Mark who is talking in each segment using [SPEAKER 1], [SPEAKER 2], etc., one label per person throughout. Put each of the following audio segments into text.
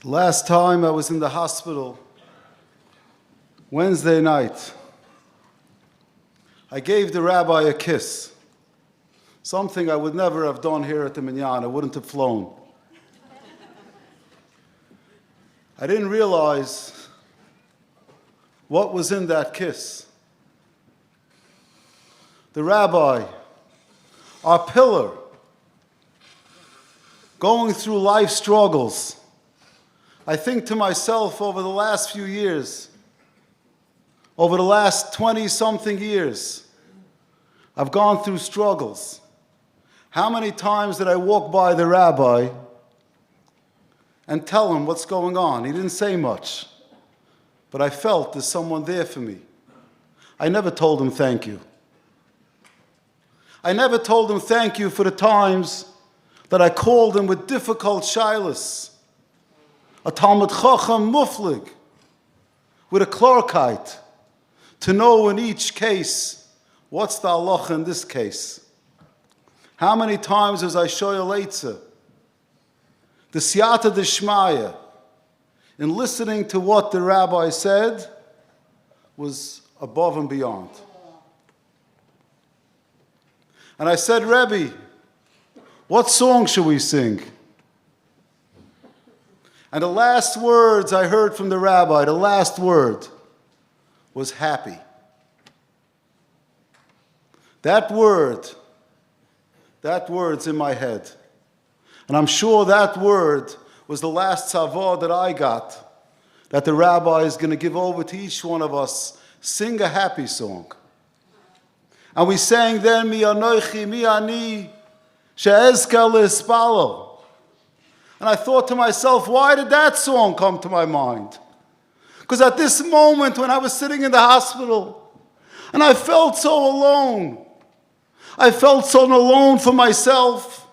[SPEAKER 1] The last time I was in the hospital, Wednesday night, I gave the rabbi a kiss, something I would never have done here at the Minyan. I wouldn't have flown. I didn't realize what was in that kiss. The rabbi, our pillar, going through life struggles. I think to myself over the last few years, over the last 20-something years, I've gone through struggles. How many times did I walk by the rabbi and tell him what's going on? He didn't say much, but I felt there's someone there for me. I never told him thank you. I never told him thank you for the times that I called him with difficult shilas. A Talmud Chacham muflig, with a clarkite, to know in each case what's the halacha in this case. How many times was I shoyel eitzah, the siyata d'shmaya, in listening to what the rabbi said, was above and beyond. And I said, Rebbe, what song should we sing? And the last words I heard from the rabbi, the last word, was happy. That word's in my head. And I'm sure that word was the last tzavah that I got, that the rabbi is going to give over to each one of us. Sing a happy song. And we sang then, Mi anochi, mi ani, she'ezkel espalo. And I thought to myself, why did that song come to my mind? Because at this moment when I was sitting in the hospital and I felt so alone, I felt so alone for myself,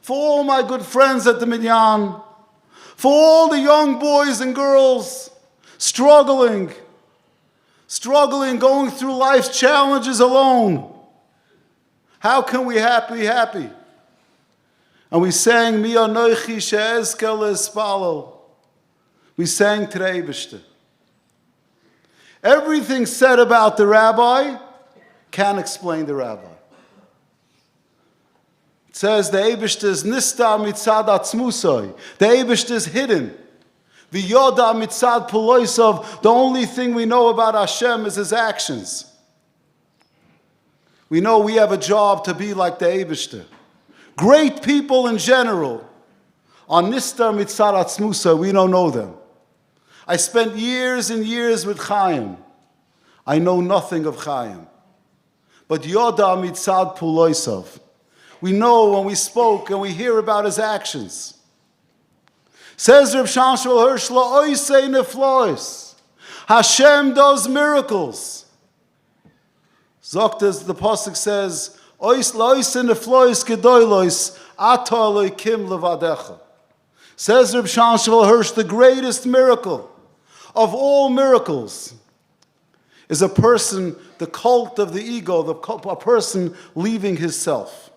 [SPEAKER 1] for all my good friends at the Minyan, for all the young boys and girls struggling, going through life's challenges alone. How can we be happy? And we sang, Mi anochi she'ezkel espalo. We sang to the Eibishter. Everything said about the rabbi can't explain the rabbi. It says the Eibishter is nistar mitzad atzmusoi. The Eibishter is hidden. V'yoda mitzad puloisov. The only thing we know about Hashem is His actions. We know we have a job to be like the Eibishter. Great people in general are nistar mitzad atzmusoi. We don't know them. I spent years and years with Chaim. I know nothing of Chaim. But yoda mitzad puloisov. We know when we spoke and we hear about his actions. Says Reb Shamshul Hirsch, la'oisei neflois. Hashem does miracles. Zoktas, the posek says, ois la'oisei neflois gedoylois, ata elokim levadecha. Says Reb Shamshul Hirsch, the greatest miracle of all miracles is a person, the cult of the ego, a person leaving his self.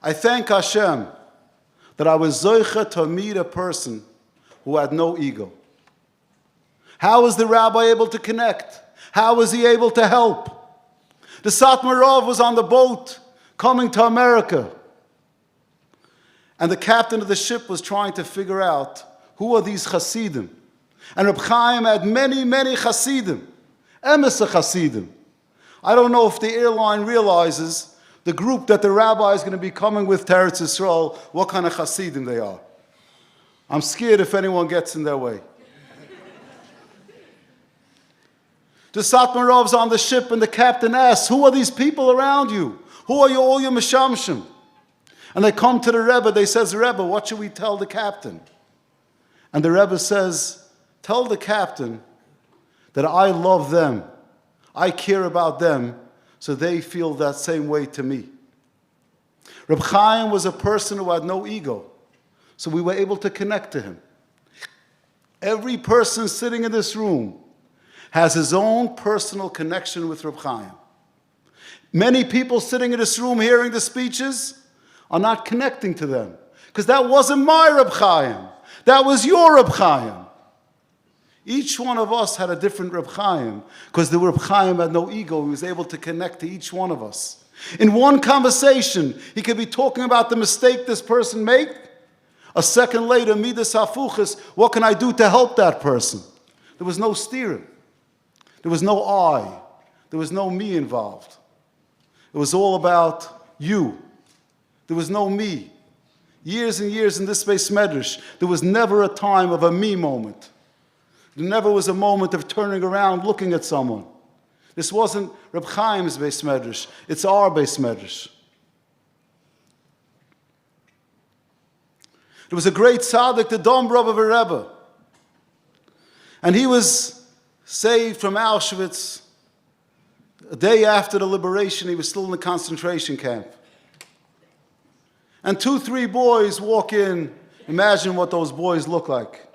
[SPEAKER 1] I thank Hashem that I was zoicha to meet a person who had no ego. How was the rabbi able to connect? How was he able to help? The Satmarov was on the boat coming to America. And the captain of the ship was trying to figure out who are these Hasidim. And Reb Chaim had many, many Hasidim. Emes Hasidim. I don't know if the airline realizes the group that the rabbi is going to be coming with to Eretz Yisrael, what kind of Hasidim they are. I'm scared if anyone gets in their way. The Satmarov's on the ship and the captain asks, who are these people around you? Who are all your Meshamshim? And they come to the Rebbe, they says, Rebbe, what should we tell the captain? And the Rebbe says, tell the captain that I love them. I care about them, so they feel that same way to me. Reb Chaim was a person who had no ego, so we were able to connect to him. Every person sitting in this room has his own personal connection with Reb Chaim. Many people sitting in this room hearing the speeches are not connecting to them, because that wasn't my Reb Chaim. That was your Reb Chaim. Each one of us had a different Reb Chaim, because the Reb Chaim had no ego. He was able to connect to each one of us. In one conversation, he could be talking about the mistake this person made. A second later, midas hafuchas, what can I do to help that person? There was no steering. There was no I. There was no me involved. It was all about you. There was no me. Years and years in this Beit Shemesh, there was never a time of a me moment. There never was a moment of turning around, looking at someone. This wasn't Reb Chaim's Beit Shemesh. It's our Beit Shemesh. There was a great tzaddik, the Dombrov of a Rebbe. And he was saved from Auschwitz. A day after the liberation, he was still in the concentration camp. And 2-3 boys walk in. Imagine what those boys look like.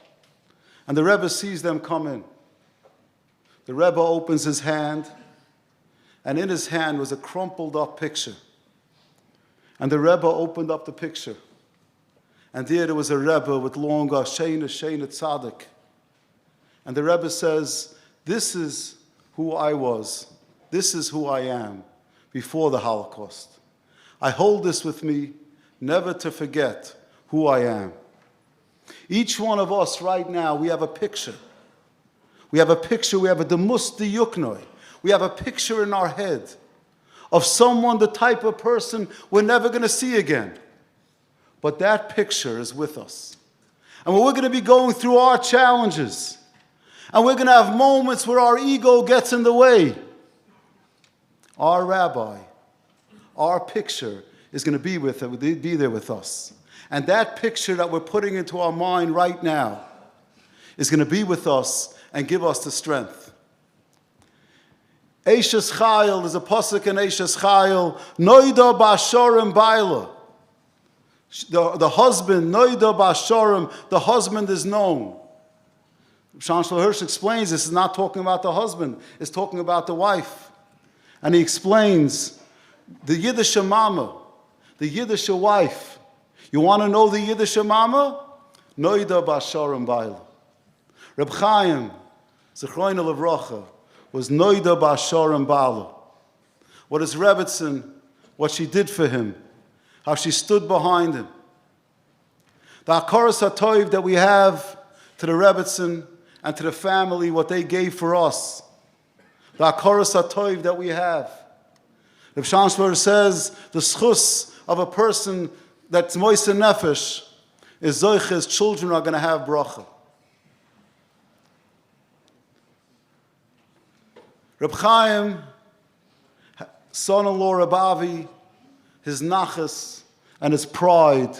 [SPEAKER 1] And the Rebbe sees them come in. The Rebbe opens his hand, and in his hand was a crumpled up picture. And the Rebbe opened up the picture. And there was a Rebbe with long Sheina Tzaddik. And the Rebbe says, this is who I was. This is who I am before the Holocaust. I hold this with me, never to forget who I am. Each one of us right now, we have a picture. We have a picture, we have a demus diyuknoi. We have a picture in our head of someone, the type of person we're never going to see again. But that picture is with us. And we're going to be going through our challenges. And we're going to have moments where our ego gets in the way. Our rabbi, our picture is going to be there with us. And that picture that we're putting into our mind right now is going to be with us and give us the strength. Eishes Chayil, there's a posek in Eishes Chayil, Noida Bashorim Baila. The husband, Noida Bashorim, the husband is known. Chaim Hirsch explains this is not talking about the husband, it's talking about the wife. And he explains the Yiddish mama, the Yiddish wife. You want to know the Yiddish mama? Noida Bashorim Baila. Reb Chaim, Zechroina Levracha, was Noida Bashorim Baila. What is rebbetzin, what she did for him, how she stood behind him. The Hakaras HaTov that we have to the rebbetzin and to the family, what they gave for us. The Hakaras HaTov that we have. Reb Shamshvar says the schus of a person that's moise nefesh is zoich, his children are going to have bracha. Reb Chaim, son-in-law Reb Avi, his nachas and his pride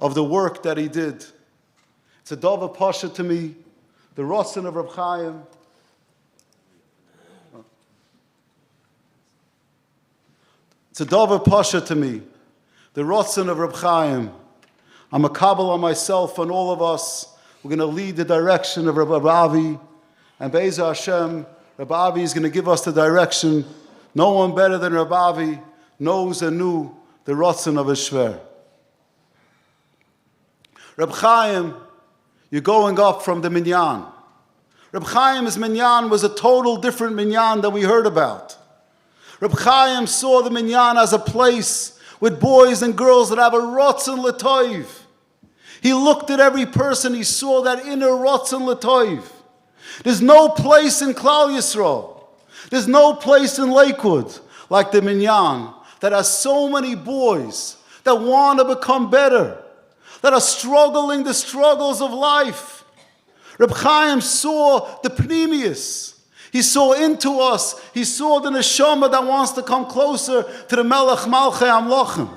[SPEAKER 1] of the work that he did. It's a dova pasha to me, the rotzen of Reb Chaim. It's a dova pasha to me, the rotzen of Reb Chaim. I'm a kabbalah on myself and all of us. We're going to lead the direction of Reb Avi, and Be'ezah Hashem, Reb Avi is going to give us the direction. No one better than Reb Avi knows and knew the rotzen of his shver. Reb Chaim, you're going up from the Minyan. Reb Chaim's Minyan was a total different Minyan than we heard about. Reb Chaim saw the Minyan as a place with boys and girls that have a rotzen l'toiv. He looked at every person, he saw that inner rotzen l'toiv. There's no place in Klal Yisrael, there's no place in Lakewood like the Minyan that has so many boys that want to become better, that are struggling the struggles of life. Reb Chaim saw the pnimius. He saw into us. He saw the neshama that wants to come closer to the Melech Malchei Amlochim.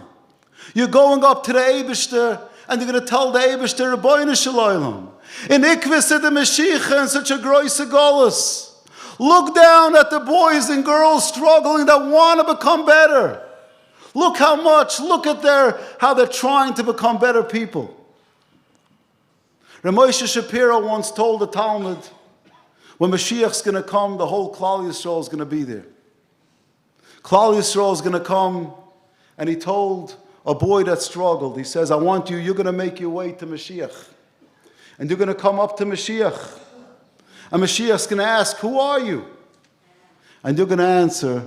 [SPEAKER 1] You're going up to the Eibishter, and you're going to tell the Eibishter, Rebbeinu Shalom, in Ikvis of the Mashiach and such a groise golus. Look down at the boys and girls struggling that want to become better. Look how much, look at how they're trying to become better people. Rav Moshe Shapiro once told the Talmud, when Mashiach's going to come, the whole Klal Yisrael is going to be there. Klal Yisrael is going to come, and he told a boy that struggled, he says, you're going to make your way to Mashiach. And you're going to come up to Mashiach. And Mashiach's going to ask, who are you? And you're going to answer,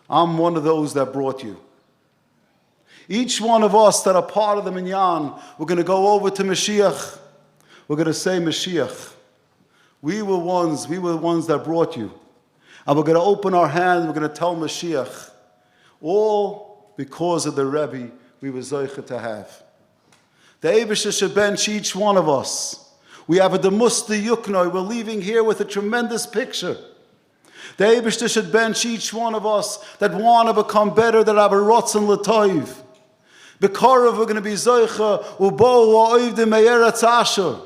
[SPEAKER 1] I'm one of those that brought you. Each one of us that are part of the Minyan, we're going to go over to Mashiach. We're going to say, Mashiach, we were the ones that brought you. And we're going to open our hands, we're going to tell Mashiach, all because of the Rebbe we were zoicha to have. The Eibusher should bench each one of us. We have a demusta yuknoi. We're leaving here with a tremendous picture. The Eibusher should bench each one of us that want to become better, that have a rotzen l'toiv. B'korav, we're going to be zoicha, ubo ha'oivdim me'eretz asher.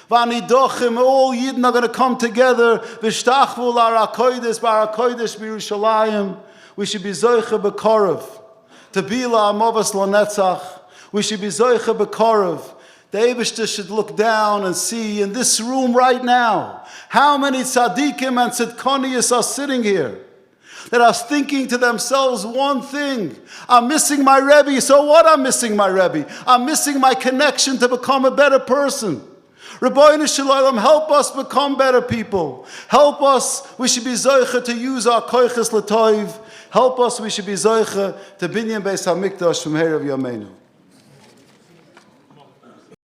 [SPEAKER 1] V'anidochim, all Yidden are going to come together. V'shtachvu l'arakoides, b'arakoides b'Yerushalayim. We should be zoicha b'korav. To be la'amovas l'netzach. We should be zoicha b'korav. The Eibusher should look down and see in this room right now how many tzaddikim and tzidkonius are sitting here that are thinking to themselves one thing: I'm missing my Rebbe. So what? I'm missing my Rebbe. I'm missing my connection to become a better person. Rabbi Shalom, help us become better people. Help us. We should be zoicha to use our koiches l'toiv. Help us. We should be zoicha to binyan beis hamikdash from Herav Yameinu.